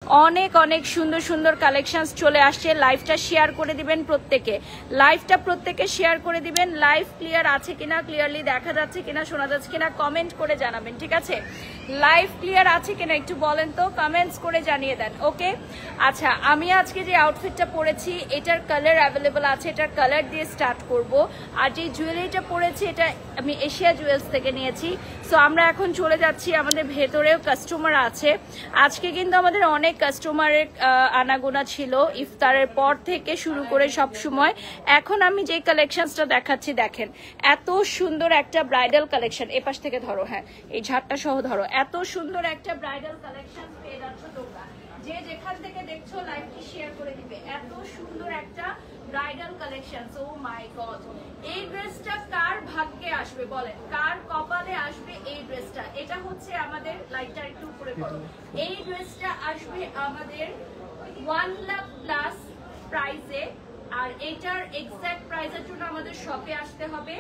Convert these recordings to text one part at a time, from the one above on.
অনেক অনেক সুন্দর সুন্দর কালেকশনস চলে আসছে। লাইভটা শেয়ার করে দিবেন প্রত্যেকে, লাইভটা প্রত্যেকে শেয়ার করে দিবেন। লাইভ ক্লিয়ার আছে কিনা, ক্লিয়ারলি দেখা যাচ্ছে কিনা, শোনা যাচ্ছে কিনা কমেন্ট করে জানাবেন, ঠিক আছে? লাইভ ক্লিয়ার আছে কিনা একটু বলেন তো, কমেন্টস করে জানিয়ে দেন। ওকে, আচ্ছা আমি আজকে যে আউটফিটটা পরেছি এটার কালার অ্যাভেলেবল আছে, এটার কালার দিয়ে স্টার্ট করব। আর যে জুয়েলারিটা পরেছি এটা আমি এশিয়া জুয়েলস থেকে নিয়েছি। সো আমরা এখন চলে যাচ্ছি, আমাদের ভেতরেও কাস্টমার আছে। আজকে কিন্তু আমাদের অনেক কাস্টমারের আনাগোনা ছিল ইফতারের পর থেকে শুরু করে সব সময়। এখন আমি যে কালেকশনসটা দেখাচ্ছি দেখেন, এত সুন্দর একটা ব্রাইডাল কালেকশন। এপাশ থেকে ধরো, হ্যাঁ এই ঝাড়টা সহ ধরো, এত সুন্দর একটা ব্রাইডাল কালেকশন পেয়ে যাচ্ছ তোমরা। যে যেখান থেকে দেখছো লাইভটি শেয়ার করে দিবে। এত সুন্দর একটা bridal collection, oh my god. এই ড্রেসটা কার ভাগ্যে আসবে বলেন, কার কপালে আসবে এই ড্রেসটা? এটা হচ্ছে আমাদের, লাইটটা একটু উপরে করো, এই ড্রেসটা আসবে আমাদের 1 লাখ প্লাস প্রাইসে। আর এটার এক্সাক্ট প্রাইসের জন্য আমাদের শপে আসতে হবে।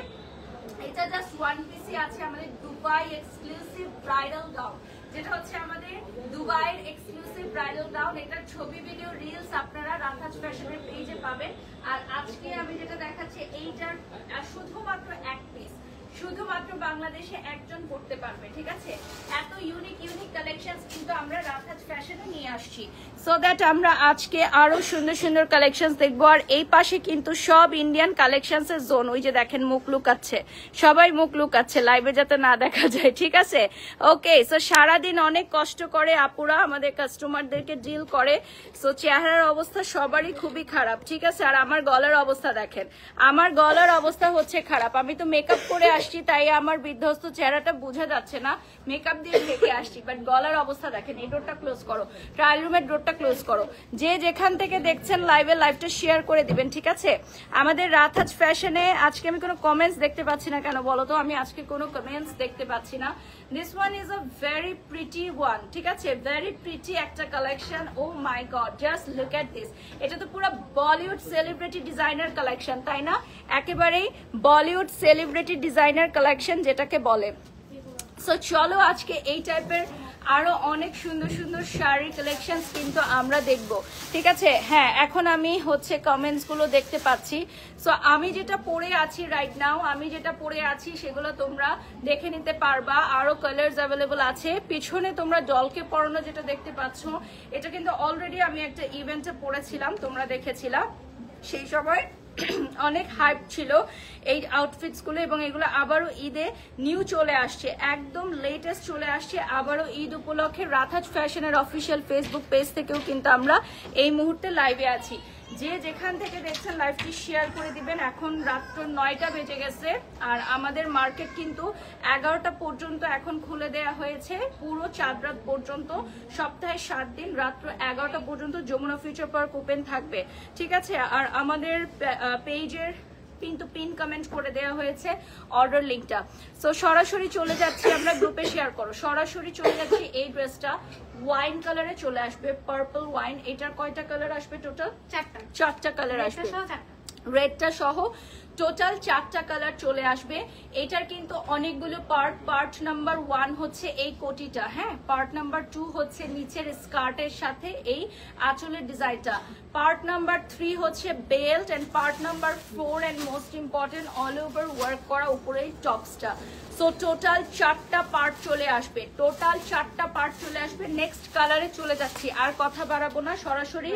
এটা জাস্ট ওয়ান পিসি আছে আমাদের দুবাই এক্সক্লুসিভ ব্রাইডাল গাউন, যেটা হচ্ছে আমাদের দুবাইয়ের এক্সক্লুসিভ ব্রাইডাল গাউন। এটার ছবি ভিডিও রিলস আপনারা রানহাজ ফ্যাশনের পেজে পাবেন। আর আজকে আমি যেটা দেখাচ্ছি এইটার শুধুমাত্র এক পিস, শুধুমাত্র বাংলাদেশে একজন পড়তে পারবে, ঠিক আছে? এত ইউনিক ইউনিক কালেকশনস কিন্তু আমরা রানহাজ ফ্যাশনে নিয়ে আসছি, সো দ্যাট আমরা আজকে আরো সুন্দর সুন্দর কালেকশনস দেখবো। আর এই পাশে কিন্তু সব ইন্ডিয়ান কালেকশনস এর জোন। ওই যে দেখেন মুখ লুকাচ্ছে, সবাই মুখ লুকাচ্ছে লাইভে যাতে না দেখা যায়, ঠিক আছে? ওকে, সো সারাদিন অনেক কষ্ট করে আপুরা আমাদের কাস্টমারদেরকে ডিল করে। সো চেহারার অবস্থা সবারই খুবই খারাপ, ঠিক আছে? আর আমার গলার অবস্থা দেখেন, আমার গলার অবস্থা হচ্ছে খারাপ। আমি তো মেকআপ করে আসছি তাই আমার বিধ্বস্ত চেহারাটা বোঝা যাচ্ছে না, মেকআপ দিয়ে ঢেকে আসছি, বাট গলার অবস্থা দেখেন। এই ডোরটা ক্লোজ করো, ট্রায়াল রুমের ডোরটা ক্লোজ করো। যে যেখান থেকে দেখছেন লাইভে, লাইভটা শেয়ার করে দিবেন, ঠিক আছে? আমাদের রানহাজ ফ্যাশনে আজকে আমি কোনো কমেন্টস দেখতে পাচ্ছি না, কেন বলো তো? আমি আজকে কোনো কমেন্টস দেখতে পাচ্ছি না। This one is a very pretty one, ঠিক আছে? ভেরি প্রিটি একটা collection. Oh my god, just look at this. এটা তো পুরো বলিউড সেলিব্রিটি ডিজাইনার কালেকশন, তাই না? একেবারেই বলিউড সেলিব্রিটি ডিজাইনার কালেকশন যেটাকে বলে। সো চলো আজকে এই টাইপের আরো অনেক সুন্দর সুন্দর শাড়ি কালেকশনস কিন্তু আমরা দেখব, ঠিক আছে? হ্যাঁ, এখন আমি হচ্ছে কমেন্টস গুলো দেখতে পাচ্ছি। সো আমি যেটা পরে আছি রাইট নাও, আমি যেটা পরে আছি সেগুলো তোমরা দেখে নিতে পারবা। আরো কালার্স অ্যাভেলেবল আছে। পিছনে তোমরা ডলকে পরানো যেটা দেখতে পাচ্ছ, এটা কিন্তু অলরেডি আমি একটা ইভেন্টে পরেছিলাম, তোমরা দেখেছিলা। সেই সময় অনেক হাইপ ছিল এই আউটফিটস গুলো, এবং এগুলো আবারও ঈদে নিউ চলে আসছে, একদম লেটেস্ট চলে আসছে। আবারও ঈদ উপলক্ষে রানহাজ ফ্যাশনের অফিসিয়াল ফেসবুক পেজ থেকেও কিন্তু আমরা এই মুহূর্তে লাইভে আছি। যে যেখান থেকে দেখছেন লাইভটি শেয়ার করে দিবেন। এখন রাত্র 9টা বেজে গেছে, আর আমাদের মার্কেট কিন্তু 11টা পর্যন্ত এখন খুলে দেয়া হয়েছে, পুরো চাঁদ রাত পর্যন্ত, সপ্তাহে 7 দিন রাত্র 11টা পর্যন্ত যমুনা ফিউচার পার্ক ওপেন থাকবে, ঠিক আছে? আর আমাদের পেজের কিন্তু পিন কমেন্ট করে দেওয়া হয়েছে অর্ডার লিঙ্কটা। সো সরাসরি চলে যাচ্ছি আমরা, গ্রুপে শেয়ার করো, সরাসরি চলে যাচ্ছি। এই ড্রেসটা ওয়াইন কালারে চলে আসবে, পার্পল ওয়াইন। এটার কয়টা কালার আসবে টোটাল? 4টা কালার আসবে, রেডটা সহ টোটাল 4টা কালার চলে আসবে। এটার কিন্তু অনেকগুলো পার্ট। পার্ট নাম্বার 1 হচ্ছে এই কোটিটা, হ্যাঁ। পার্ট নাম্বার 2 হচ্ছে নিচের স্কার্টের সাথে এই আঁচলের ডিজাইনটা। পার্ট নাম্বার 3 হচ্ছে belt, and part number 4 and most important all over work করা উপরে টপসটা। সো টোটাল 4টা পার্ট চলে আসবে, টোটাল 4টা পার্ট চলে আসবে। নেক্সট কালারে চলে যাচ্ছি, আর কথা বাড়াবো না, সরাসরি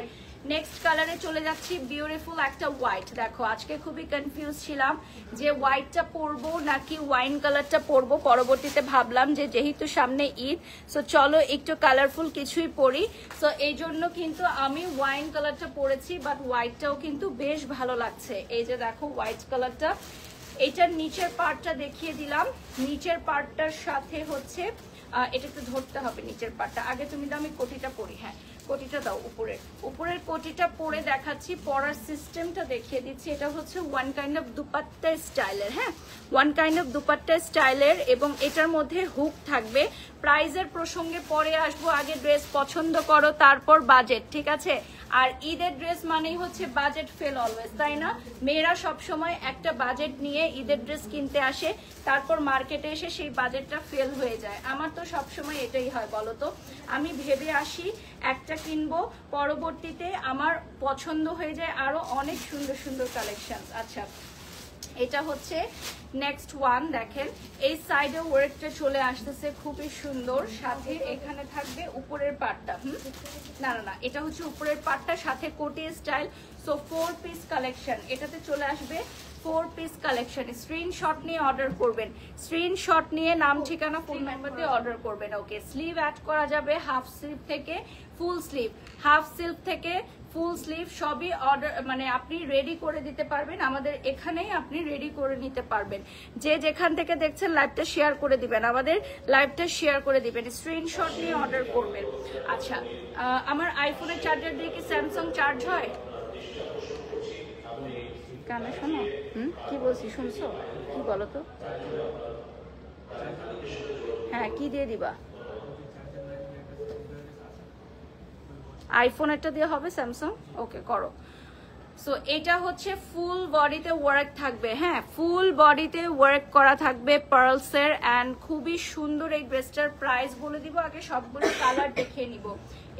নেক্সট কালারে চলে যাচ্ছি। বিউটিফুল একটা হোয়াইট। দেখো আজকে খুবই কনফিউজ ছিলাম যে হোয়াইটটা পরবো নাকি ওয়াইন কালারটা পরবো। পরবর্তীতে ভাবলাম যে যেহেতু সামনে ঈদ, সো চলো একটু কালারফুল কিছুই পরি। সো এই জন্য কিন্তু আমি ওয়াইন কালারটা পরেছি, বাট হোয়াইটটাও কিন্তু বেশ ভালো লাগছে। এই যে দেখো হোয়াইট কালারটা। এটার নিচের পার্টটা দেখিয়ে দিলাম। নিচের পার্টটার সাথে হচ্ছে এটা একটু ধরতে হবে নিচের পার্টটা। আগে তুমি দাও, আমি কোটিটা পরি। হ্যাঁ, কোটিটা দাও, উপরের কোটিটা পরে দেখাচ্ছি, পরার সিস্টেমটা দেখিয়ে দিচ্ছি। এটা হচ্ছে ওয়ান কাইন্ড অফ দুপাট্টা স্টাইলের, হ্যাঁ, ওয়ান কাইন্ড অফ দুপাট্টা স্টাইলের, এবং এটার মধ্যে হুক থাকবে। প্রাইজের প্রসঙ্গে পরে আসবো, আগে ড্রেস পছন্দ করো তারপর বাজেট, ঠিক আছে? আর ঈদের ড্রেস মানেই হচ্ছে বাজেট ফেল অলওয়েজ, তাই না? মেয়েরা সবসময় একটা বাজেট নিয়ে ঈদের ড্রেস কিনতে আসে, তারপর মার্কেটে এসে সেই বাজেটটা ফেল হয়ে যায়। আমার তো সবসময় এটাই হয়, বলো তো। আমি ভেবে আসি একটা কিনবো, পরবর্তীতে আমার পছন্দ হয়ে যায় আরো অনেক সুন্দর সুন্দর কালেকশন। আচ্ছা, এটা হচ্ছে নেক্সট ওয়ান। দেখেন এই সাইডে ওয়ার্কটা চলে আসতেছে খুবই সুন্দর, সাথে এখানে থাকবে উপরের পাটটা। না না না, এটা হচ্ছে উপরের পাটটা, সাথে কোটি স্টাইল। সো 4 পিস কালেকশন, এটাতে চলে আসবে 4 পিস কালেকশন। স্ক্রিনশট নিয়ে অর্ডার করবেন, স্ক্রিনশট নিয়ে নাম ঠিকানা ফোন নাম্বার দিয়ে অর্ডার করবেন। ওকে, স্লিভ অ্যাড করা যাবে হাফ স্লিভ থেকে ফুল স্লিভ, হাফ স্লিভ থেকে ফুল স্লিভ সবই অর্ডার, মানে আপনি রেডি করে দিতে পারবেন আমাদের এখানেই, আপনি রেডি করে নিতে পারবেন। যে যেখান থেকে দেখছেন লাইভটা শেয়ার করে দিবেন, আমাদের লাইভটা শেয়ার করে দিবেন, স্ক্রিনশট নিয়ে অর্ডার করবেন। আচ্ছা, আমার আইফোনের চার্জার দিয়ে কি স্যামসাং চার্জ হয়? কানে শোনো, কি বলছি শুনছো? কি বলো তো? হ্যাঁ, কি দিয়ে দিবা? আইফোনেরটা দিয়ে হবে স্যামসাং? ওকে, করো। সো এটা হচ্ছে ফুল বডিতে ওয়ার্ক থাকবে, হ্যাঁ ফুল বডিতে ওয়ার্ক করা থাকবে পার্লসের, অ্যান্ড খুবই সুন্দর এই ড্রেসটার প্রাইস বলে দিব। আগে সবগুলো কালার দেখিয়ে নিব,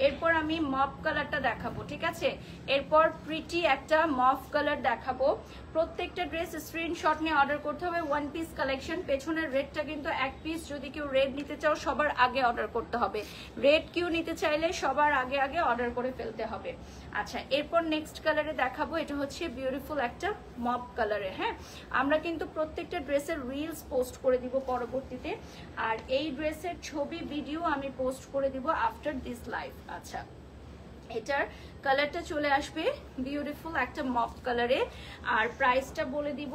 এরপর আমি মফ কালারটা দেখাবো, ঠিক আছে? এরপর প্রিটি একটা মফ কালার দেখাবো। প্রত্যেকটা ড্রেস স্ক্রিনশট নিয়ে অর্ডার করতে হবে। 1 পিস কালেকশন, পেছনের রেডটা কিন্তু 1 পিস। যদি কেউ রেড নিতে চাও সবার আগে অর্ডার করতে হবে, রেড কিউ নিতে চাইলে সবার আগে আগে অর্ডার করে ফেলতে হবে। আচ্ছা, এরপর নেক্সট কালারে দেখাবো, এটা হচ্ছে বিউটিফুল একটা মফ কালারে। হ্যাঁ, আমরা কিন্তু প্রত্যেকটা ড্রেসের রিলস পোস্ট করে দিব পরবর্তীতে, আর এই ড্রেসের ছবি ভিডিও আমি পোস্ট করে দিব আফটার দিস লাইভ। আচ্ছা, এটার কালারটা চলে আসবে বিউটিফুল একটা মফ কালারে, আর প্রাইসটা বলে দিব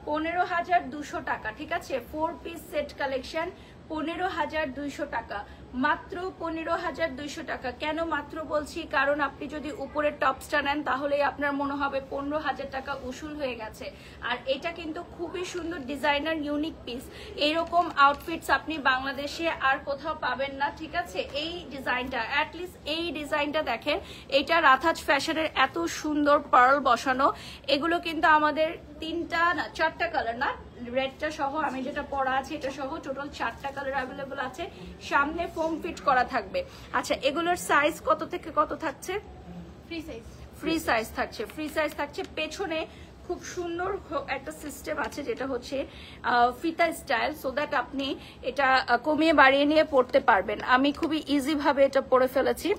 15,200 টাকা, ঠিক আছে? 4 পিস সেট কালেকশন 15,200 টাকা, মাত্র 15,200 টাকা। কেন মাত্র বলছি? কারণ আপনি যদি উপরের টপসটা নেন তাহলেই আপনার মনে হবে 15,000 টাকা উসুল হয়ে গেছে। আর এটা কিন্তু খুবই সুন্দর ডিজাইনার ইউনিক পিস, এইরকম আউটফিটস আপনি বাংলাদেশে আর কোথাও পাবেন না, ঠিক আছে? এই ডিজাইনটা, অ্যাটলিস্ট এই ডিজাইনটা দেখেন, এটা রাথাজ ফ্যাশনের এত সুন্দর পার্ল বসানো। এগুলো কিন্তু আমাদের 3টা না 4টা কালার, না রেডটা সহ, আমি যেটা পরা আছে এটা সহ টোটাল 4টা কালার অ্যাভেলেবল আছে। সামনে ফোম ফিট করা থাকবে। আচ্ছা, এগুলোর সাইজ কত থেকে কত থাকছে? ফ্রি সাইজ, ফ্রি সাইজ থাকছে, ফ্রি সাইজ থাকছে। পেছনে খুব সুন্দর একটা সিস্টেম আছে যেটা হচ্ছে ফিতা স্টাইল, সো দ্যাট আপনি এটা কমিয়ে বাড়িয়ে নিয়ে পরতে পারবেন। আমি খুবই ইজি ভাবে এটা পরে ফেলেছি।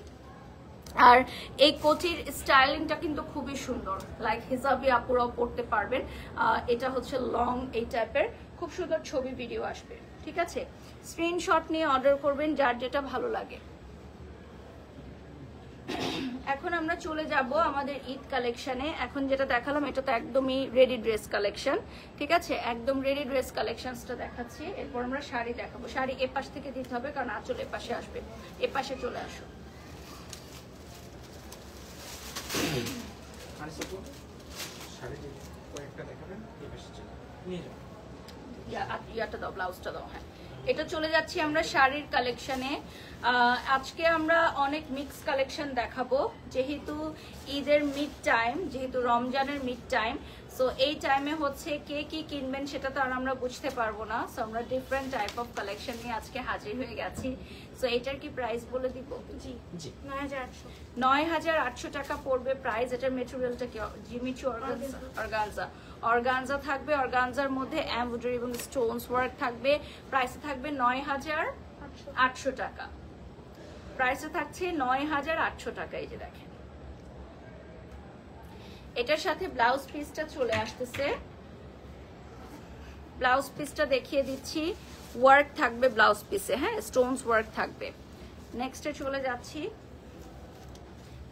আর এই কোটির স্টাইলিংটা কিন্তু খুবই সুন্দর, লাইক হিজাবি আপুরাও পড়তে পারবেন। এটা হচ্ছে লং এই টাইপের, খুব সুন্দর ছবি ভিডিও আসবে, ঠিক আছে? স্ক্রিনশট নিয়ে অর্ডার করবেন যার যেটা ভালো লাগে। এখন আমরা চলে যাব আমাদের ঈদ কালেকশনে। এখন যেটা দেখালাম এটা তো একদমই রেডি ড্রেস কালেকশন, ঠিক আছে? একদম রেডি ড্রেস কালেকশনসটা দেখাচ্ছি। এরপর আমরা শাড়ি দেখাবো। শাড়ি এপাশ থেকে দিতে হবে কারণ আঁচল এপাশে আসবে। এপাশে চলে আসো। ইয়াটা দাও, ব্লাউজটা দাও। হ্যাঁ, এটা চলে যাচ্ছি আমরা শাড়ির কালেকশনে। আজকে আমরা অনেক মিক্স কালেকশন দেখাবো, যেহেতু ঈদের মিড টাইম, যেহেতু রমজানের মিড টাইম। সো এই টাইমে হচ্ছে কে কি কিনবেন সেটা তো আর আমরা বুঝতে পারবো না। সো আমরা ডিফারেন্ট টাইপ অফ কালেকশন নিয়ে আজকে হাজির হয়ে গেছি। সো এটার কি প্রাইস বলে দিব? জি জি, 9,800 টাকা পড়বে প্রাইস। এটার মেটেরিয়ালটা কি? Jimmy Choo organza. অর্গানজা থাকবে, অর্গানজার মধ্যে এমব্রয়ডারি এবং স্টোনস ওয়ার্ক থাকবে। প্রাইসে থাকবে 9,800 টাকা। প্রাইসে থাকছে 9,800 টাকা। এই যে দেখেন, এটার সাথে ব্লাউজ পিসটা চলে আসতেছে। ব্লাউজ পিসটা দেখিয়ে দিচ্ছি, ওয়ার্ক থাকবে ব্লাউজ পিসে, হ্যাঁ স্টোনস ওয়ার্ক থাকবে। নেক্সটে চলে যাচ্ছি,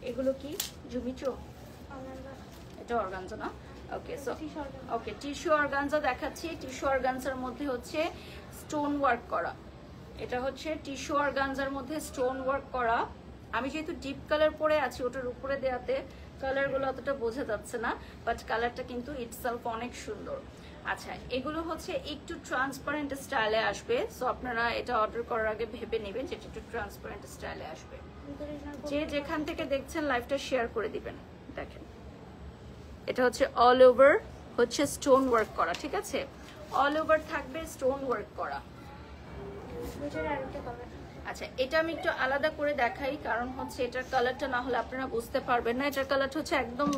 এগুলো কি জুমিচো? এটা অর্গানজা না? ওকে, সো ওকে টিস্যু অর্গানজা দেখাচ্ছি। টিস্যু অর্গানজার মধ্যে হচ্ছে স্টোন ওয়ার্ক করা। এটা হচ্ছে টিস্যু অর্গানজার মধ্যে স্টোন ওয়ার্ক করা। আমি যেহেতু ডিপ কালার পরে আছি, ওটার উপরে দেওয়াতে কালারগুলো অতটা বোঝা যাচ্ছে না, বাট কালারটা কিন্তু ইটসেলফ অনেক সুন্দর। আচ্ছা, এগুলো হচ্ছে একটু ট্রান্সপারেন্ট স্টাইলে আসবে। সো আপনারা এটা অর্ডার করার আগে ভেবে নেবেন যেটা একটু ট্রান্সপারেন্ট স্টাইলে আসবে। যে যেখান থেকে দেখছেন লাইভটা শেয়ার করে দিবেন। দেখেন এটা হচ্ছে অল ওভার হচ্ছে স্টোন ওয়ার্ক করা, ঠিক আছে, অল ওভার থাকবে স্টোন ওয়ার্ক করা। আচ্ছা এটা আমি একটু আলাদা করে দেখাই, কারণ হচ্ছে এটার কালারটা না হলে আপনারা বুঝতে পারবেন না। এটার কালারটা হচ্ছে একদম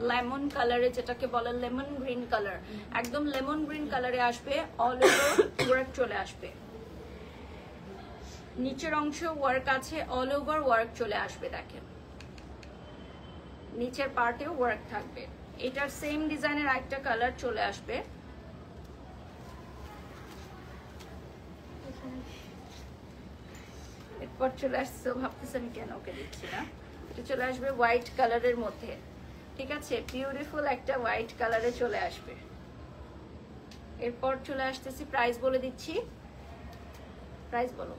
লেমন কালারে, যেটাকে বলে লেমন গ্রিন কালার, একদম লেমন গ্রিন কালারে আসবে, অল ওভার ওয়ার্ক চলে আসবে, নিচের অংশ ওয়ার্ক আছে, অল ওভার ওয়ার্ক চলে আসবে। দেখেন নিচের পার্টেও ওয়ার্ক থাকবে। এটার সেম ডিজাইনের একটা কালার চলে আসবে, এরপর চলে আসছে, ভাবতেছেন কেন ওকে দিচ্ছি না, এটা চলে আসবে হোয়াইট কালারের মধ্যে, ঠিক আছে, বিউটিফুল একটা হোয়াইট কালারে চলে আসবে। এরপর চলে আসতেছি, প্রাইস বলে দিচ্ছি, প্রাইস বলো।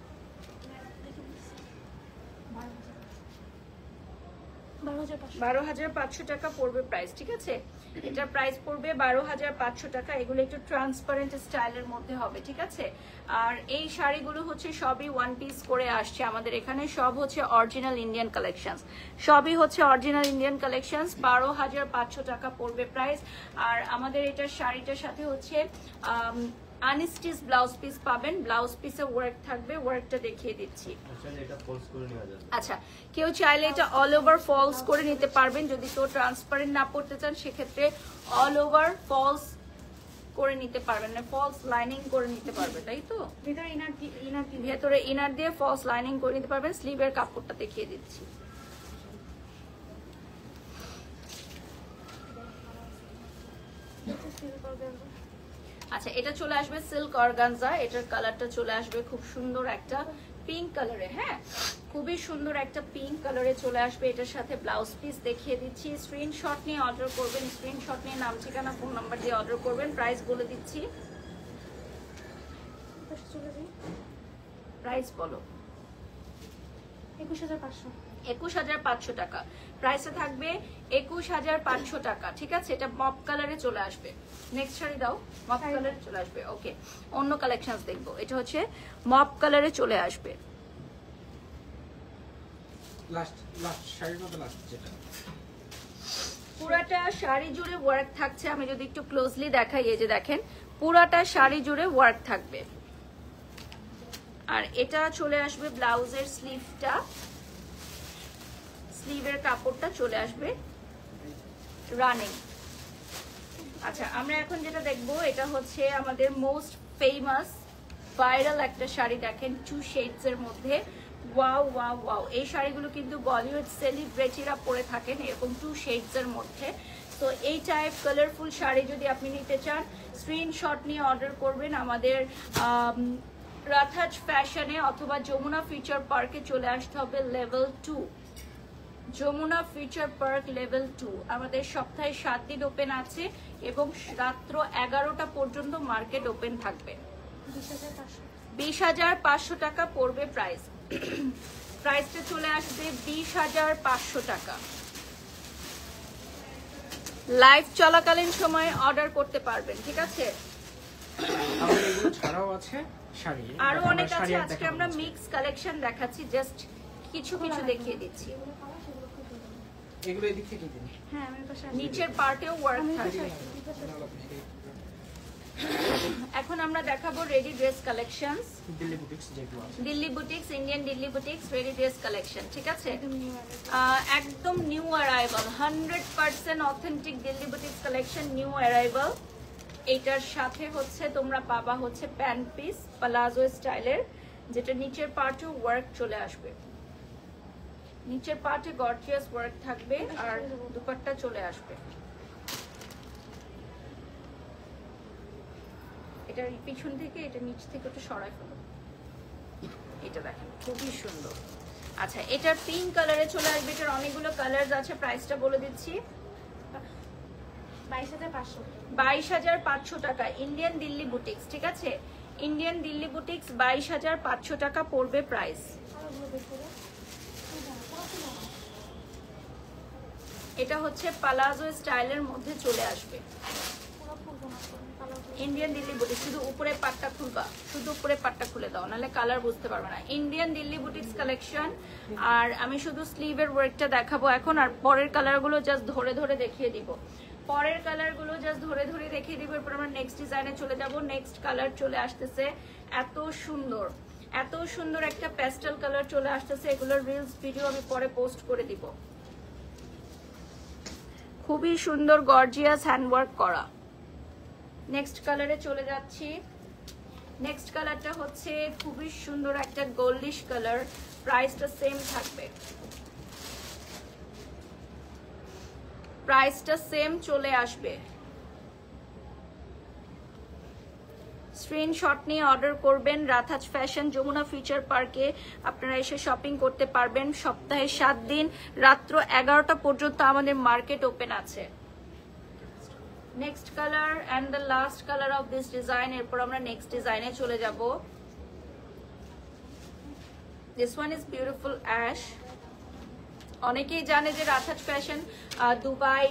12,500 টাকা পড়বে প্রাইস, ঠিক আছে, এটার প্রাইস পড়বে 12,500 টাকা। এগুলো একটু ট্রান্সপারেন্ট স্টাইলের মধ্যে হবে, ঠিক আছে। আর এই শাড়িগুলো হচ্ছে সবই ওয়ান পিস করে আসছে আমাদের এখানে, সব হচ্ছে অরিজিনাল ইন্ডিয়ান কালেকশনস, সবই হচ্ছে অরিজিনাল ইন্ডিয়ান কালেকশনস। 12,500 টাকা পড়বে প্রাইস। আর আমাদের এটার শাড়িটার সাথে হচ্ছে আনস্টিচ ব্লাউজ পিস পাবেন, ব্লাউজ পিসে ওয়ার্ক থাকবে, ওয়ার্কটা দেখিয়ে দিচ্ছি। আচ্ছা কেউ চাইলে এটা অল ওভার ফলস করে নিতে পারবেন, যদি কেউ ট্রান্সপারেন্ট না পড়তে চান সেক্ষেত্রে অল ওভার ফলস করে নিতে পারবেন, না ফলস লাইনিং করে নিতে পারবে, তাই তো, ভেতরে ইনার দিয়ে ফলস লাইনিং করে নিতে পারবেন। স্লিভের কাপড়টা দেখিয়ে দিচ্ছি। আচ্ছা এটা চলে আসবে সিল্ক অর্গানজা, এটার কালারটা চলে আসবে খুব সুন্দর একটা পিঙ্ক কালারে, হ্যাঁ খুবই সুন্দর একটা পিঙ্ক কালারে চলে আসবে। এটার সাথে ব্লাউজ পিস দেখিয়ে দিচ্ছি, স্ক্রিনশট নিয়ে অর্ডার করবেন, স্ক্রিনশট নিয়ে নাম ঠিকানা ফোন নাম্বার দিয়ে অর্ডার করবেন। প্রাইস বলে দিচ্ছি, প্রাইস বলো। 21,500 টাকা প্রাইসে থাকবে, 21,500 টাকা, ঠিক আছে। এটা মপ কালারে চলে আসবে। নেক্সট শাড়ি দাও, মপ কালারে চলে আসবে। ওকে অন্য কালেকশনস দেখবো, এটা হচ্ছে মপ কালারে চলে আসবে। পুরাটা শাড়ি জুড়ে ওয়ার্ক থাকছে, আমি যদি একটু ক্লোজলি দেখাই, এই যে দেখেন পুরাটা শাড়ি জুড়ে ওয়ার্ক থাকবে। আর এটা চলে আসবে ব্লাউজের স্লিভটা, স্লিভের কাপড়টা চলে আসবে রানিং। আচ্ছা আমরা এখন যেটা দেখবো এটা হচ্ছে আমাদের মোস্ট ফেমাস ভাইরাল একটা শাড়ি, দেখেন 2 শেডস এর মধ্যে, ওয়াও ওয়াও ওয়াও। এই শাড়িগুলো কিন্তু বলিউড সেলিব্রিটিরা পরে থাকেন এরকম 2 শেডস এর মধ্যে। তো এই টাইপ কালারফুল শাড়ি যদি আপনি নিতে চান স্ক্রিনশট নিয়ে অর্ডার করবেন আমাদের রাথাজ ফ্যাশনে, অথবা যমুনা ফিউচার পার্কে চলে আসতে হবে level 2, Jamuna future park level 2। আমাদের সপ্তাহে 7 দিন ওপেন আছে এবং রাত্র 11টা পর্যন্ত মার্কেট ওপেন থাকবে। 20,500 টাকা পড়বে প্রাইস, প্রাইসটা চলে আসবে 20,500 টাকা। লাইভ চলাকালীন সময় অর্ডার করতে পারবেন, ঠিক আছে। আরো অনেক আছে, আজকে আমরা মিক্স কালেকশন দেখাচ্ছি, জাস্ট কিছু কিছু দেখিয়ে দিচ্ছি। এগুলো এদিক থেকে দিন, হ্যাঁ আমার পাশে নিচের পার্টেও ওয়ার্ক থাকবে। এখন আমরা দেখাবো ready dress collections, Delhi boutiques, Indian Delhi boutiques ready dress collection, ঠিক আছে। একদম new arrival, 100% authentic Delhi boutiques collection, new arrival. এইটার সাথে হচ্ছে তোমরা পাবা হচ্ছে প্যান্ট পিস প্লাজো স্টাইলের, যেটা নিচের পার্টেও ওয়ার্ক চলে আসবে, নিচের পার্টে গর্জিয়াস ওয়ার্ক থাকবে আর দুপাট্টা চলে আসবে। এটার পিছন থেকে এটা নিচ থেকে একটু সরাই ফেলো, এটা দেখেন খুবই সুন্দর। আচ্ছা এটার পিঙ্ক কালারে চলে আসবে, এটার অনেকগুলো কালার আছে। প্রাইসটা বলে দিচ্ছি, 22,500 টাকা, ইন্ডিয়ান দিল্লি বুটিক্স, ঠিক আছে। ইন্ডিয়ান দিল্লি বুটিক্স 22,500 টাকা পড়বে প্রাইস। এটা হচ্ছে পালাজো স্টাইলের মধ্যে চলে আসবে, ইন্ডিয়ান দিল্লি বুটিক্স, শুধু উপরে পাটটা খুলবা, শুধু উপরে পাটটা খুলে দাও, নাহলে কালার বুঝতে পারবে না। Indian Delhi boutiques collection. আর আমি শুধু স্লিভের ওয়ার্কটা দেখাবো এখন, আর পরের কালারগুলো জাস্ট ধরে ধরে দেখিয়ে দিব। পরের কালারগুলো জাস্ট ধরে ধরে দেখিয়ে দিব, এরপর আমরা নেক্সট ডিজাইনে চলে যাব। নেক্সট কালার চলে আসতেছে, এত সুন্দর, এত সুন্দর একটা প্যাস্টেল কালার চলে আসতেছে। এগুলোর রিলস ভিডিও আমি পরে পোস্ট করে দিব। খুবই সুন্দর গর্জিয়াস হ্যান্ডওয়ার্ক করা। নেক্সট কালারে চলে যাচ্ছি। নেক্সট কালারটা হচ্ছে খুবই সুন্দর একটা গোল্ডিশ কালার, প্রাইসটা সেম থাকবে, প্রাইসটা সেম চলে আসবে। স্ক্রিনশট নিয়ে অর্ডার করবেন। রাধাজ ফ্যাশন, যমুনা ফিউচার পার্কে আপনারা এসে শপিং করতে পারবেন। সপ্তাহে 7 দিন রাত্র 11টা পর্যন্ত আমাদের মার্কেট ওপেন আছে। Next colour and the last colour of this design, এরপর আমরা নেক্সট ডিজাইনে চলে যাব। This one is beautiful ash. অনেকেই জানে যে রাধাজ ফ্যাশন দুবাই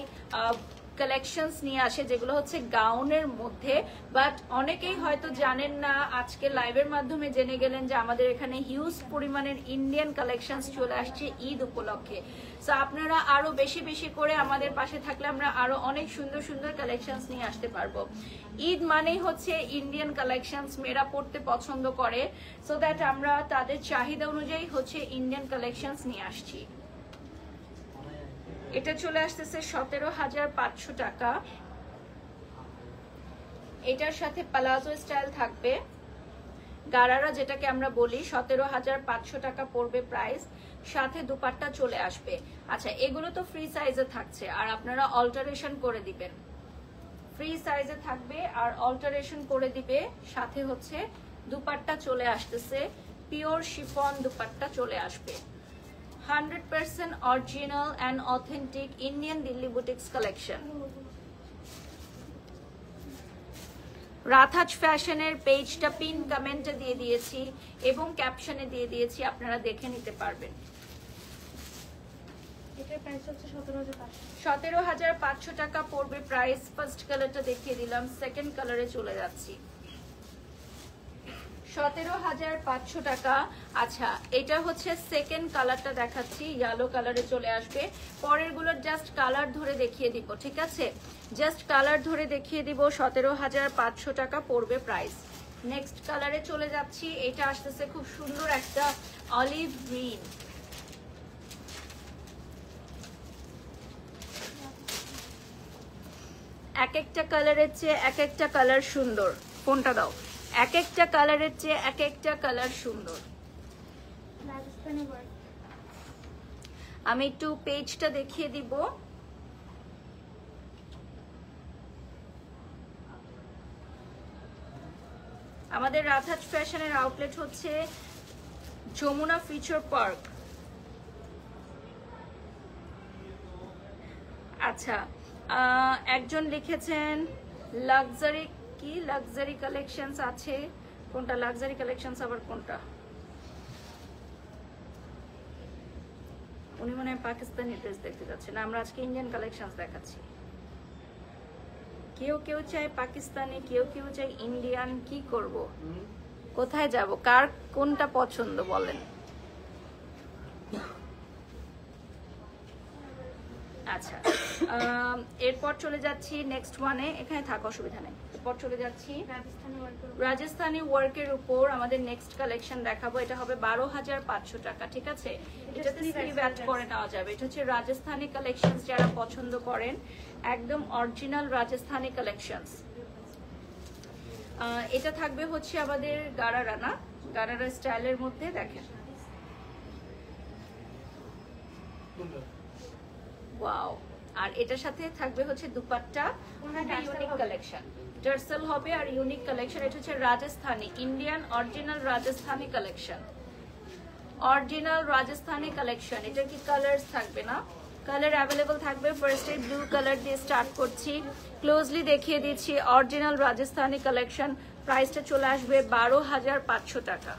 কালেকশনস নিয়ে আসে, যেগুলো হচ্ছে গাউনের মধ্যে, বাট অনেকেই হয়তো জানেন না। আজকে লাইভের মাধ্যমে জেনে গেলেন যে আমাদের এখানে হিউজ পরিমাণের ইন্ডিয়ান কালেকশনস চলে আসছে ঈদ উপলক্ষে। সো আপনারা আরো বেশি বেশি করে আমাদের পাশে থাকলে আমরা আরো অনেক সুন্দর সুন্দর কালেকশনস নিয়ে আসতে পারবো। ঈদ মানেই হচ্ছে ইন্ডিয়ান কালেকশনস, মেয়েরা পড়তে পছন্দ করে, সো দ্যাট আমরা তাদের চাহিদা অনুযায়ী হচ্ছে ইন্ডিয়ান কালেকশনস নিয়ে আসছি। এটা চলে আসতেছে 17,500 টাকা। এটার সাথে প্লাজো স্টাইল থাকবে, গারারা যেটাকে আমরা বলি। 17,500 টাকা পড়বে প্রাইস, সাথে দুপাট্টা চলে আসবে। আচ্ছা, এগুলো তো ফ্রি সাইজে থাকছে, আর আপনারা অল্টারেশন করে দিবেন। ফ্রি সাইজে থাকবে আর অল্টারেশন করে দিবে, সাথে হচ্ছে দুপাট্টা চলে আসতেছে, পিওর শিফন দুপাট্টা চলে আসবে। 100% original and authentic Indian Dilli Boutiques collection. রাধাজ ফ্যাশনের পেজটা পিন কমেন্টে দিয়ে দিয়েছি এবং ক্যাপশনে দিয়ে দিয়েছি, আপনারা দেখে নিতে পারবেন। এটার প্রাইস হচ্ছে 17,500 টাকা পড়বে প্রাইস। ফার্স্ট কালারটা দেখিয়ে দিলাম, সেকেন্ড কালারে চলে যাচ্ছি। 17,500 টাকা। আচ্ছা, এটা হচ্ছে সেকেন্ড কালারটা দেখাচ্ছি, ইয়েলো কালারে চলে আসবে। পরের গুলোর জাস্ট কালার ধরে দেখিয়ে দিব, ঠিক আছে? জাস্ট কালার ধরে দেখিয়ে দিব। 17,500 টাকা পড়বে প্রাইস। নেক্সট কালারে চলে যাচ্ছি। এটা আসতেছে খুব সুন্দর একটা অলিভ গ্রিন। এক একটা কালারের চেয়ে এক একটা কালার সুন্দর। কোনটা দাও? এক একটা কালারের চেয়ে এক একটা কালার সুন্দর। আমি একটু পেজটা দেখিয়ে দিব। আমাদের রাধাজ ফ্যাশনের আউটলেট হচ্ছে যমুনা ফিউচার পার্ক। আচ্ছা, একজন লিখেছেন লাক্সারি, কি লাক্সারি কালেকশনস আছে? কোনটা লাক্সারি কালেকশনস, আবার কোনটা? উনি মনে হয় পাকিস্তানি ড্রেস দেখতে যাচ্ছেন। আমরা আজকে ইন্ডিয়ান কালেকশনস দেখাচ্ছি। কেউ কেউ চায় পাকিস্তানি, কেউ কেউ চায় ইন্ডিয়ান। কি করব, কোথায় যাব, কার কোনটা পছন্দ বলেন? আচ্ছা, এরপর চলে যাচ্ছি নেক্সট ওয়ানে। এখানে থাকা অসুবিধা নেই। এরপর চলে যাচ্ছি রাজস্থানি ওয়ার্কের উপর আমাদের নেক্সট কালেকশন দেখাবো। এটা হবে 12,500 টাকা, ঠিক আছে? এটাতে স্লিভ অ্যাড করে নেওয়া যাবে। এটা হচ্ছে রাজস্থানি কালেকশনস, যারা পছন্দ করেন একদম অরিজিনাল রাজস্থানি কালেকশনস। এটা থাকবে হচ্ছে আমাদের গারারা, না গারারা স্টাইলের মধ্যে। দেখেন, ওয়াও। আর এটার সাথে থাকবে হচ্ছে দুপাট্টা, ইউনিক কালেকশন, টার্সেল হবে আর ইউনিক কালেকশন। এটা হচ্ছে Rajasthani Indian original Rajasthani collection, original Rajasthani collection. এটা কি কালার্স থাকবে না? কালার অ্যাভেলেবল থাকবে। ফার্স্টে ব্লু কালার দিয়ে স্টার্ট করছি, ক্লোজলি দেখিয়ে দিচ্ছি। অরিজিনাল রাজস্থানি কালেকশন, প্রাইসটা চলে আসবে 12,500 টাকা।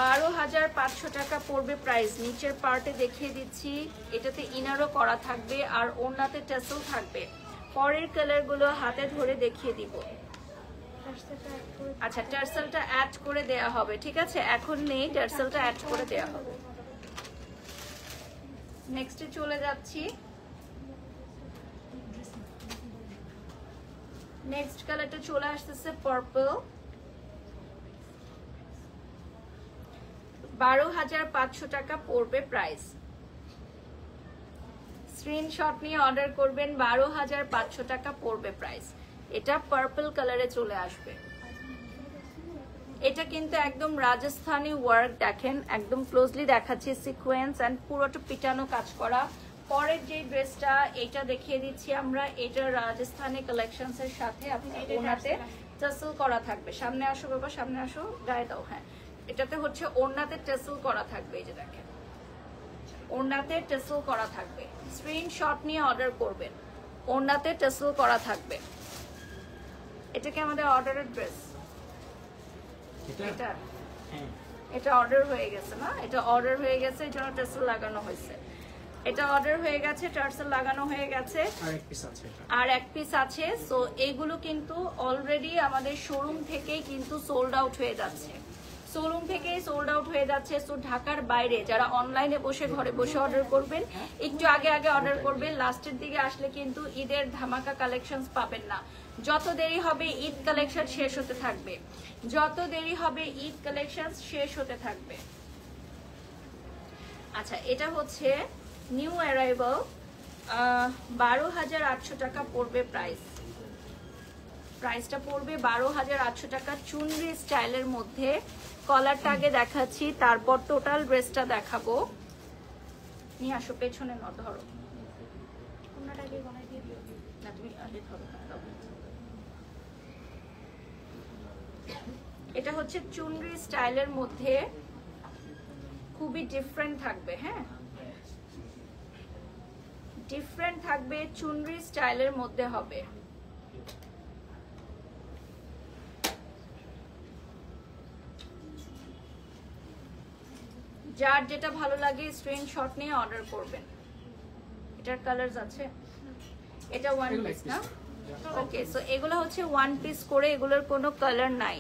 12,500 টাকা পড়বে প্রাইস। নিচের পার্টে দেখিয়ে দিচ্ছি, এটাতে ইনারও করা থাকবে আর ওড়নাতে টেসেল থাকবে। পরের কালারগুলো হাতে ধরে দেখিয়ে দিব। আচ্ছা, টার্সেলটা অ্যাড করে দেয়া হবে, ঠিক আছে? এখন নেই, টার্সেলটা অ্যাড করে দেয়া হবে। নেক্সটে চলে যাচ্ছি। নেক্সট কালারটা চলে আসতেছে পার্পল। 12,500 টাকা পড়বে প্রাইস। স্ক্রিনশট নিয়ে অর্ডার করবেন, 12,500 টাকা পড়বে প্রাইস। এটা পার্পল কালারে চলে আসবে। এটা কিন্তু একদম রাজস্থানি ওয়ার্ক, দেখেন একদম ক্লোজলি দেখাচ্ছি, সিকোয়েন্স এন্ড পুরোটা পিটানো কাজ করা। পরের যে ড্রেসটা এটা দেখিয়ে দিচ্ছি আমরা, এটা রাজস্থানি কালেকশনস এর সাথে আপনার ওড়নাতে টাসেল করা থাকবে। সামনে আসো বাবা, সামনে আসো, গায়ে দাও। হ্যাঁ, এটাতে হচ্ছে ওড়নাতে টাসেল করা থাকবে, এই যে দেখেন ওড়নাতে টাসেল করা থাকবে। স্ক্রিনশট নিয়ে অর্ডার করবেন, ওড়নাতে টাসেল করা থাকবে। এটা কি আমাদের অর্ডারের ড্রেস? এটা এটা অর্ডার হয়ে গেছে না? এটা অর্ডার হয়ে গেছে, এই জন্য টার্সেল লাগানো হয়েছে। এটা অর্ডার হয়ে গেছে, টার্সেল লাগানো হয়ে গেছে, আর এক পিস আছে। সো এইগুলো কিন্তু অলরেডি আমাদের শোরুম থেকেই কিন্তু সোল্ড আউট হয়ে যাচ্ছে, শোরুম থেকেই সোল্ড আউট হয়ে যাচ্ছে। সো ঢাকার বাইরে যারা অনলাইনে বসে ঘরে বসে অর্ডার করবেন, একটু আগে আগে অর্ডার করবেন। লাস্টের দিকে আসলে কিন্তু ঈদের ধামাকা কালেকশনস পাবেন না। যত দেরি হবে ঈদ কালেকশন শেষ হতে থাকবে, যত দেরি হবে ঈদ কালেকশন শেষ হতে থাকবে। আচ্ছা, এটা হচ্ছে নিউ অ্যারাইভাল, 12,800 টাকা পড়বে প্রাইস। প্রাইসটা পড়বে 12,800 টাকা, চুনরি স্টাইলের মধ্যে। কলারটা আগে দেখাচ্ছি, তারপর টোটাল ড্রেসটা দেখাবো। নিয়ে আসো, পেছনে ধরো, না তুমি আগে ধরো। এটা হচ্ছে চুনরি স্টাইলের মধ্যে, খুবই ডিফারেন্ট থাকবে। হ্যাঁ, ডিফারেন্ট থাকবে, চুনরি স্টাইলের মধ্যে হবে। যার যেটা ভালো লাগে স্ক্রিনশট নিয়ে অর্ডার করবেন। এটার কালারস আছে, এটা ওয়ান পিস না? ওকে, সো এগুলো হচ্ছে ওয়ান পিস করে, এগুলোর কোনো কালার নাই।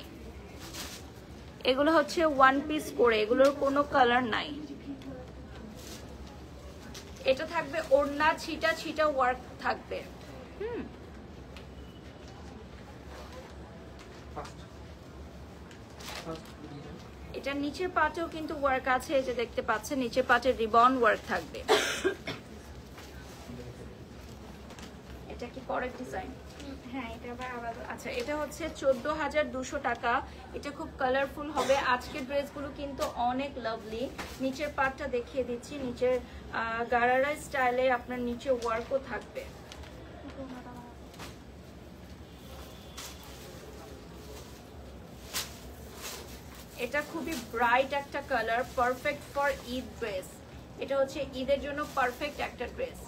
এগুলো হচ্ছে ওয়ান পিস করে, এগুলোর কোনো কালার নাই। এটা থাকবে ওড়না, ছিটা ছিটা ওয়ার্ক থাকবে। এটা নিচের পাটেও কিন্তু ওয়ার্ক আছে, এই যে দেখতে পাচ্ছেন নিচের পাটে রিবন ওয়ার্ক থাকবে। এটা কি পরের ডিজাইন? হ্যাঁ, এটা আবার আলাদা। আচ্ছা, এটা হচ্ছে 14,200 টাকা। এটা খুব কালারফুল হবে। আজকের ড্রেসগুলো কিন্তু অনেক লাভলি। নিচের পাটটা দেখিয়ে দিচ্ছি, নিচের গারারা স্টাইলে আপনার নিচে ওয়ার্কও থাকবে। এটা খুবই ব্রাইট একটা colour, perfect for Eid dress. এটা হচ্ছে ঈদের জন্য পারফেক্ট একটা ড্রেস।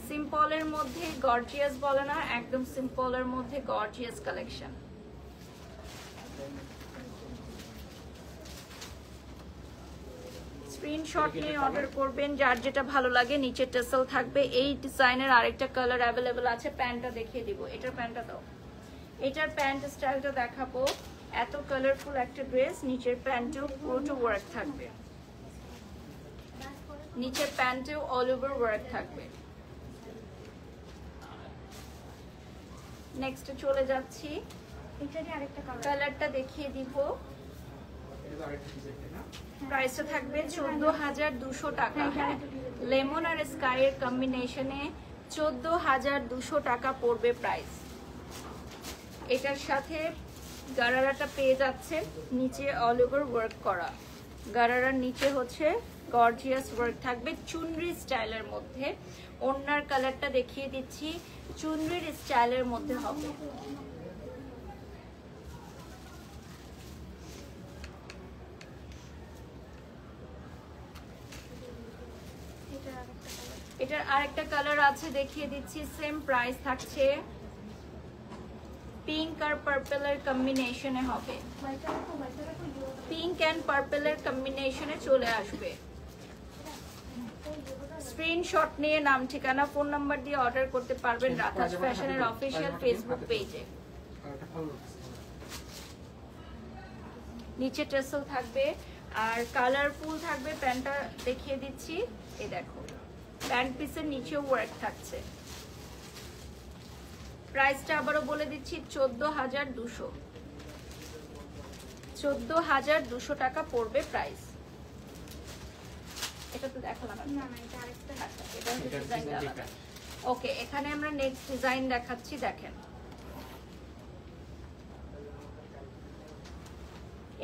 সিম্পলের মধ্যে গর্জিয়াস বলে না, একদম সিম্পলের মধ্যে গর্জিয়াস কালেকশন। স্ক্রিনশট নিয়ে অর্ডার করবেন, যার যেটা ভালো লাগে। নিচে টেসেল থাকবে। এই ডিজাইনের আরেকটা কালার অ্যাভেলেবেল আছে। প্যান্টটা দেখিয়ে দিব, এটার প্যান্টটা দাও। এটার প্যান্ট স্টাইলটা দেখাবো। এত কালারফুল একটা ড্রেস, নিচের প্যান্টেও পুরোটা ওয়ার্ক থাকবে, নিচের প্যান্টেও অল ওভার ওয়ার্ক থাকবে। নেক্সট চলে যাচ্ছি, এটারই আরেকটা কালারটা দেখিয়ে দিব। প্রাইসটা থাকবে 14,200 টাকা। হ্যাঁ, লেমন আর স্কাই এর কম্বিনেশনে 14,200 টাকা পড়বে প্রাইস। এটার সাথে গারারাটা পেয়ে যাচ্ছে, নিচে অল ওভার ওয়ার্ক করা। গারারার নিচে হচ্ছে গর্জিয়াস ওয়ার্ক থাকবে চুনরি স্টাইলের মধ্যে। ওড়নার কালারটা দেখিয়ে দিচ্ছি, চুনরির স্টাইলের মধ্যে হবে। এটার আরেকটা কালার আছে, দেখিয়ে দিচ্ছি। সেম প্রাইস থাকছে, পিঙ্ক আর পার্পলের কম্বিনেশনে হবে। পিঙ্ক এন্ড পার্পলের কম্বিনেশনে চলে আসবে। স্ক্রিনশট নিয়ে নাম ঠিকানা ফোন নাম্বার দিয়ে অর্ডার করতে পারবেন রাতাজ ফ্যাশনের অফিসিয়াল ফেসবুক পেজে। নিচে টেসেল থাকবে আর কালারফুল থাকবে। প্যান্টটা দেখিয়ে দিচ্ছি, এই দেখো প্যান্ট পিসের নিচেও ওয়ার্ক থাকছে। প্রাইসটা আবারও বলে দিচ্ছি 14,200, 14,200 টাকা পড়বে প্রাইস। এটা তো দেখালাম না, এটা আরেকটা। আচ্ছা, এটা হচ্ছে ডিজাইনটা আলাদা। ওকে, এখানে আমরা নেক্সট ডিজাইন দেখাচ্ছি, দেখেন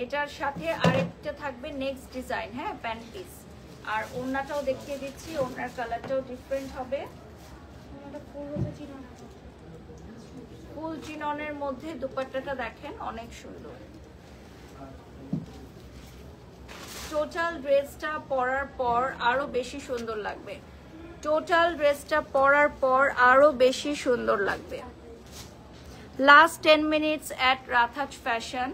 এটার সাথে আরেকটা থাকবে নেক্সট ডিজাইন। হ্যাঁ, প্যান্ট পিস। আর ওড়নাটাও দেখিয়ে দিচ্ছি, ওড়নার কালারটাও ডিফারেন্ট হবে। ফুল চিননের মধ্যে দুপাট্টাটা দেখেন অনেক সুন্দর। টোটাল ড্রেসটা পরার পর আরো বেশি সুন্দর লাগবে। টোটাল ড্রেসটা পরার পর আরো বেশি সুন্দর লাগবে। লাস্ট 10 মিনিটস এট রাতাজ ফ্যাশন।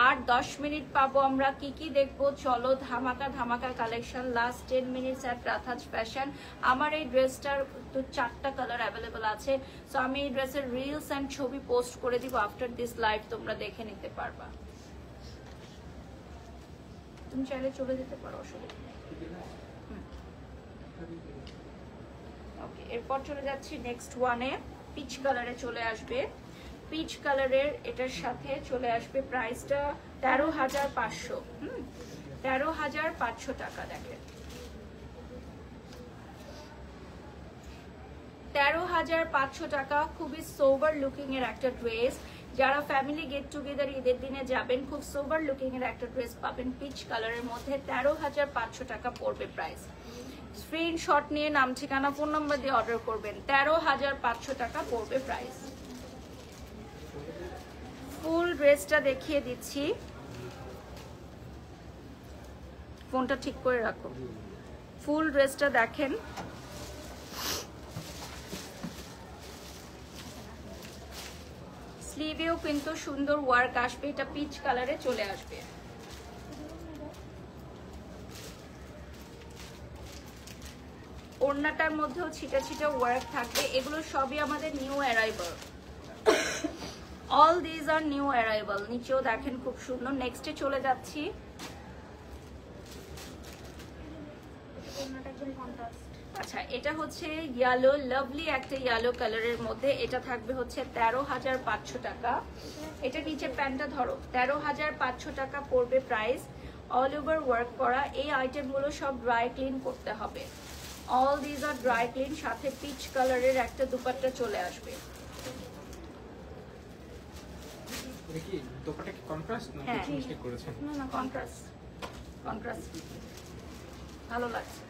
আর 10 মিনিট পাবো আমরা কি কি দেখবো, চলো ধামাকা ধামাকা কালেকশন। লাস্ট 10 মিনিটস এট রাতাজ ফ্যাশন। আমার এই ড্রেসটার তো 4টা কালার অ্যাভেলেবল আছে, সো আমি এই ড্রেসের রিলস অ্যান্ড ছবি পোস্ট করে দিব আফটার দিস লাইভ, তোমরা দেখে নিতে পারবা। তুমি চাইলে চলে যেতে পারো, অসুবিধা নেই। ওকে, এরপর চলে যাচ্ছি নেক্সট ওয়ানে। পিচ কালারে চলে আসবে, পিচ কালারের এটার সাথে চলে আসবে প্রাইসটা 13,500। 13,500 টাকা। দেখেন 13,500 টাকা। খুবই সোবার লুকিং এর একটা ড্রেস। যারা ফ্যামিলি গেট টুগেদার ঈদের দিনে যাবেন, খুব সোবার লুকিং এর একটা ড্রেস পাবেন পিচ কালারের মধ্যে। 13,500 টাকা পড়বে প্রাইস। স্ক্রিনশট নিয়ে নাম ঠিকানা ফোন নাম্বার দিয়ে অর্ডার করবেন। 13,500 টাকা পড়বে প্রাইস। ফুল ড্রেসটা দেখিয়ে দিচ্ছি, ফোনটা ঠিক করে রাখো। ফুল ড্রেসটা দেখেন, স্লিভেও কিন্তু সুন্দর ওয়ার্ক আসবে। এটা পিচ কালারে চলে আসবে। ওড়নাটার মধ্যেও ছিটা ছিটা ওয়ার্ক থাকবে। এগুলো সবই আমাদের new arrival. All these are new arrival. নিচেও দেখেন খুব সুন্দর। নেক্সটে চলে যাচ্ছি। আচ্ছা, এটা হচ্ছে ইয়েলো, লাভলি একটা ইয়েলো কালারের মধ্যে। এটা থাকবে হচ্ছে 13,500 টাকা। এটা নিচে প্যান্টটা ধরো, 13,500 টাকা পড়বে প্রাইস। অল ওভার ওয়ার্ক করা। এই আইটেমগুলো সব ড্রাই ক্লিন করতে হবে। All these are dry clean. সাথে পিচ কালারের একটা দুপাট্টা চলে আসবে। দেখি দোপাট্টা কি কন্ট্রাস্ট না কিছু মিস্টেক করেছেন? না, কন্ট্রাস্ট। কন্ট্রাস্ট ভালো লাগছে।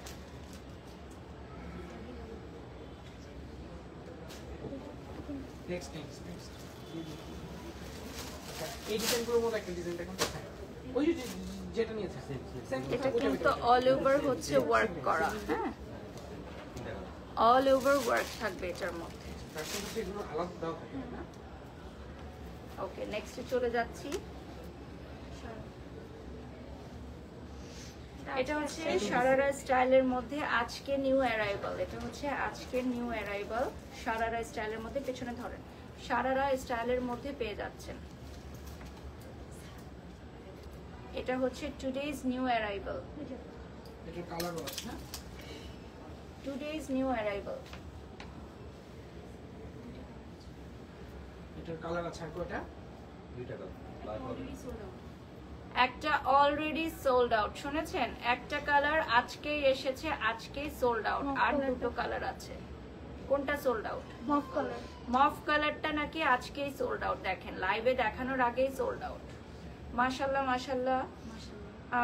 নেক্সট এই ডিজাইনগুলোর মধ্যে একটা ডিজাইন দেখুন। ওই যে যেটা নিয়েছে এটা কিন্তু অল ওভার হচ্ছে ওয়ার্ক করা। হ্যাঁ, অল ওভার ওয়ার্ক থাকবে এটার মধ্যে। এগুলো আলাদা দাও। ওকে, নেক্সটে চলে যাচ্ছি। এটা হচ্ছে শারারা স্টাইলের মধ্যে আজকে নিউ অ্যারাইভাল। এটা হচ্ছে আজকে নিউ অ্যারাইভাল শারারা স্টাইলের মধ্যে। পেছনে ধরেন, শারারা স্টাইলের মধ্যে পেয়ে যাচ্ছেন। এটা হচ্ছে টুডেজ নিউ অ্যারাইভাল। এটা কালারও আছে না? Today's new arrival. এটার কালার আছে আর কোটা? দুইটা কালার। একটা অলরেডি সোল্ড আউট, শুনেছেন? একটা কালার আজকেই এসেছে, আজকেই সোল্ড আউট। আর দুটো কালার আছে। কোনটা sold out? Mauve colour. Mauve কালারটা নাকি আজকেই সোল্ড আউট। দেখেন লাইভে দেখানোর আগেই সোল্ড আউট। মাশাল্লাহ মাশাল্লাহ।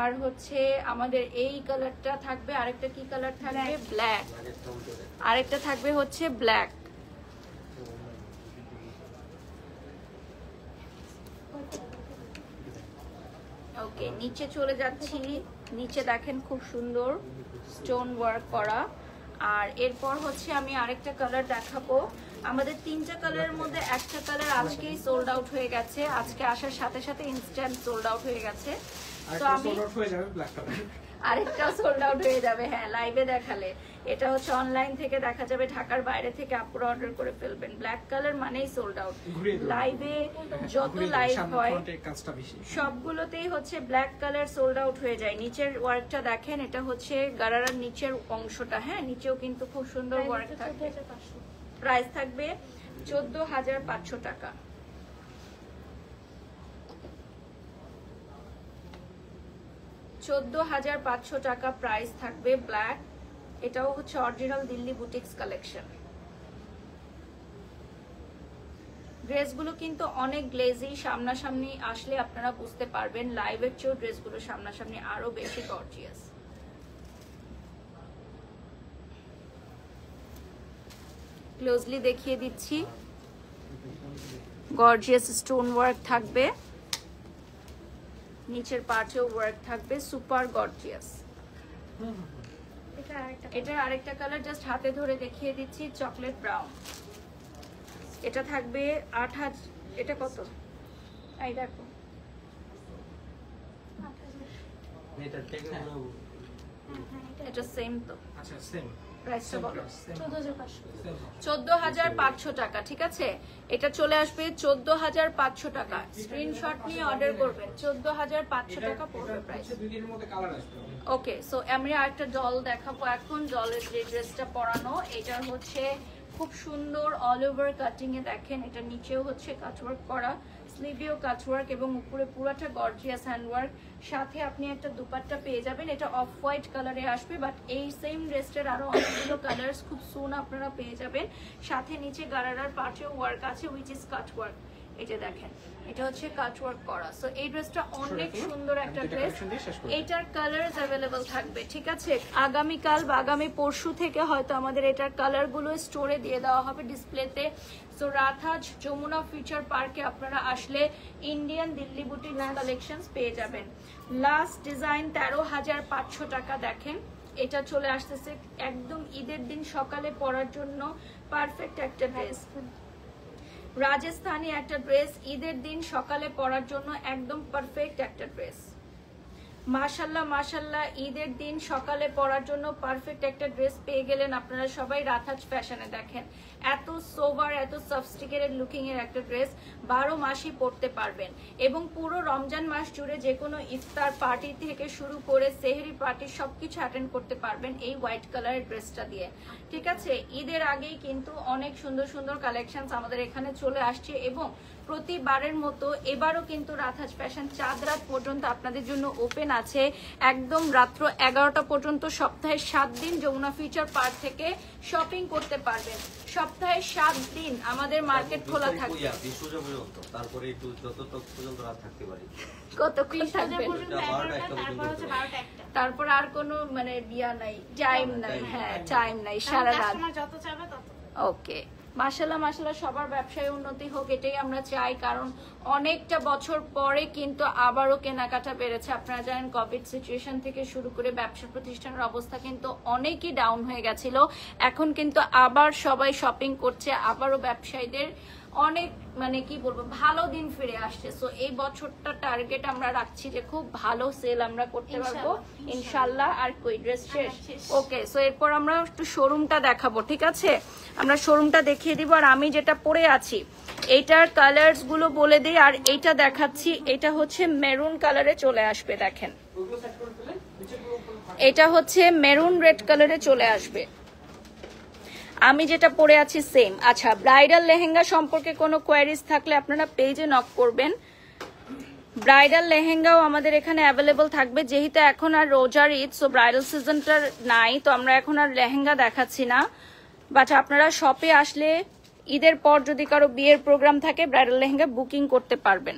আর হচ্ছে আমাদের এই কালারটা থাকবে। আরেকটা কি কালার থাকবে? ব্ল্যাক। আরেকটা থাকবে হচ্ছে ব্ল্যাক। ওকে, নিচে চলে যাচ্ছি। নিচে দেখেন খুব সুন্দর স্টোন ওয়ার্ক করা। আর এরপর হচ্ছে আমি আরেকটা কালার দেখাবো। আমাদের 3টা কালারের মধ্যে একটা কালার আজকেই সোল্ড আউট হয়ে গেছে। আজকে আসার সাথে সাথে ইনস্ট্যান্ট সোল্ড আউট হয়ে গেছে। তো আমি আরেকটাও সোল্ড আউট হয়ে যাবে। হ্যাঁ, লাইভে দেখালে। এটা হচ্ছে অনলাইন থেকে দেখা যাবে, ঢাকার বাইরে থেকে আপুরা অর্ডার করে ফেলবেন। ব্ল্যাক কালার মানেই সোল্ড আউট। লাইভে যত লাইভ হয় সবগুলোতেই হচ্ছে ব্ল্যাক কালার সোল্ড আউট হয়ে যায়। নিচের ওয়ার্কটা দেখেন, এটা হচ্ছে গারারার নিচের অংশটা। হ্যাঁ, নিচেও কিন্তু খুব সুন্দর ওয়ার্ক থাকবে। প্রাইস থাকবে 14,500 টাকা। 14,500 টাকা প্রাইস থাকবে ব্ল্যাক। এটাও হচ্ছে অরিজিনাল দিল্লি বুটিক্স কালেকশন। ড্রেসগুলো কিন্তু অনেক গ্লেজি, সামনাসামনি আসলে আপনারা বুঝতে পারবেন। লাইভের চেয়েও ড্রেসগুলো সামনাসামনি আরো বেশি গর্জিয়াস। ক্লোজলি দেখিয়ে দিচ্ছি। গর্জিয়াস স্টোন ওয়ার্ক থাকবে, নিচের পার্টেও ওয়ার্ক থাকবে, সুপার গর্জিয়াস। এটার আরেকটা কালার জাস্ট হাতে ধরে দেখিয়ে দিচ্ছি, চকলেট ব্রাউন। এটা থাকবে 8,000। এটা কত? এই দেখো, এটা সেম তো? আচ্ছা, সেম প্রাইসটা বলো। 14,500 টাকা। ঠিক আছে, এটা চলে আসবে 14,500 টাকা। স্ক্রিনশট নিয়ে অর্ডার করবেন। 14,500 টাকা পড়বে প্রাইস। ওকে, সো আমি আরেকটা ডল দেখাবো এখন। ডলের যে ড্রেসটা পরানো, এটা হচ্ছে খুব সুন্দর অল ওভার কাটিং এ। দেখেন, এটা নিচেও হচ্ছে কাটওয়ার্ক করা, স্লিভেও কাটওয়ার্ক এবং উপরে পুরোটা গর্জিয়াস হ্যান্ডওয়ার্ক। সাথে আপনি একটা দুপাট্টা পেয়ে যাবেন। এটা অফ হোয়াইট কালারে আসবে, বাট এই সেম ড্রেসটার আরো অনেকগুলো কালার্স খুব সুন আপনারা পেয়ে যাবেন। সাথে নিচে গারারার পার্টেও ওয়ার্ক আছে, উইচ ইজ কাটওয়ার্ক। এটা দেখেন, এটা হচ্ছে কাটওয়ার্ক করা। সো এই ড্রেসটা অনেক সুন্দর একটা ড্রেস। এটার কালারস अवेलेबल থাকবে। ঠিক আছে, আগামীকাল বা আগামী পরশু থেকে হয়তো আমাদের এটার কালারগুলো স্টোরে দিয়ে দেওয়া হবে ডিসপ্লেতে। সো রাথাজ যমুনা ফিউচার পার্কে আপনারা আসলে ইন্ডিয়ান দিল্লি বুটিক কালেকশনস পেয়ে যাবেন। লাস্ট ডিজাইন 13,500 টাকা। দেখেন, এটা চলে আসতেছে একদম ঈদের দিন সকালে পরার জন্য পারফেক্ট একটা ড্রেস। রাজস্থানি একটা ড্রেস, ঈদের দিন সকালে পরার জন্য একদম পারফেক্ট একটা ড্রেস। মাশাল্লাহ মাশাল্লাহ, ঈদের দিন সকালে পরার জন্য পারফেক্ট একটা ড্রেস পেয়ে গেলেন আপনারা সবাই রাথাজ ফ্যাশনে। দেখেন, এত সোভার, এত সফিস্টিকেটেড লুকিং এর একটা ড্রেস 12 মাসই পরতে পারবেন। এবং পুরো রমজান মাস জুড়ে যে কোনো ইফতার পার্টি থেকে শুরু করে সেহরি পার্টি সবকিছু অ্যাটেন্ড করতে পারবেন এই হোয়াইট কালারের ড্রেসটা দিয়ে। ঠিক আছে, ঈদের আগেই কিন্তু অনেক সুন্দর সুন্দর কালেকশনস আমাদের এখানে চলে আসছে এবং প্রতিবারের মতো এবারও কিন্তু রাথাজ ফ্যাশন চাঁদ রাত পর্যন্ত আপনাদের জন্য ওপেন আছে। একদম রাত্র 11টা পর্যন্ত সপ্তাহে 7 দিন যমুনা ফিউচার পার্ক থেকে শপিং করতে পারবেন। সপ্তাহে 7 দিন আমাদের মার্কেট খোলা থাকবে। তারপরে একটু যতটুকু পর্যন্ত রাত থাকতে পারি। কতক্ষণ থাকবে? তারপর আর কোনো মানে বিয়া নাই, টাইম নাই। হ্যাঁ, টাইম নাই, সারা রাত যত চাবে তত। ওকে, মাশাআল্লাহ মাশাআল্লাহ, সবার ব্যবসায় উন্নতি হোক, এটাই আমরা চাই। কারণ অনেকটা বছর পরে কিন্তু আবারও কেনাকাটা বেড়েছে। আপনারা জানেন কোভিড সিচুয়েশন থেকে শুরু করে ব্যবসা প্রতিষ্ঠানের অবস্থা কিন্তু অনেকই ডাউন হয়ে গেছিল। এখন কিন্তু আবার সবাই শপিং করছে, আবারও ব্যবসায়ীদের অনেক মানে কি বলবো ভালো দিন ফিরে আসছে। সো এই বছরটা টার্গেট আমরা রাখছি যে খুব ভালো সেল আমরা করতে পারবো ইনশাল্লাহ। আর কই ড্রেস শেষ? ওকে, সো এরপর আমরা একটু শোরুমটা দেখাবো। ঠিক আছে, আমরা শোরুমটা দেখিয়ে দিব। আর আমি যেটা পরে আছি এইটার কালার্স গুলো বলে দিই। আর এইটা দেখাচ্ছি, এটা হচ্ছে মেরুন কালারে চলে আসবে। দেখেন, এটা হচ্ছে মেরুন রেড কালারে চলে আসবে। আমি যেটা পরে আছি সেম। আচ্ছা, ব্রাইডাল লেহেঙ্গা সম্পর্কে কোনো কোয়ারিজ থাকলে আপনারা পেজে নক করবেন। ব্রাইডাল লেহেঙ্গাও আমাদের এখানে অ্যাভেলেবল থাকবে। যেহেতু এখন আর রোজার ঈদ, সো ব্রাইডাল সিজনটা নাই, তো আমরা এখন আর লেহেঙ্গা দেখাচ্ছি না। বাট আপনারা শপে আসলে ঈদের পর যদি কারো বিয়ের প্রোগ্রাম থাকে ব্রাইডাল লেহেঙ্গা বুকিং করতে পারবেন।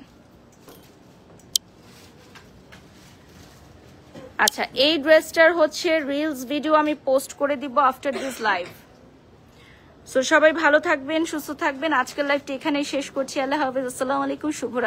আচ্ছা, এই ড্রেসটার হচ্ছে রিলস ভিডিও আমি পোস্ট করে দিব আফটার দিস লাইভ। সো সবাই ভালো থাকবেন, সুস্থ থাকবেন। আজকের লাইভটা এখানেই শেষ করছি। আল্লাহ হাফেজ, আসসালামু আলাইকুম, শুভ রাত্রি।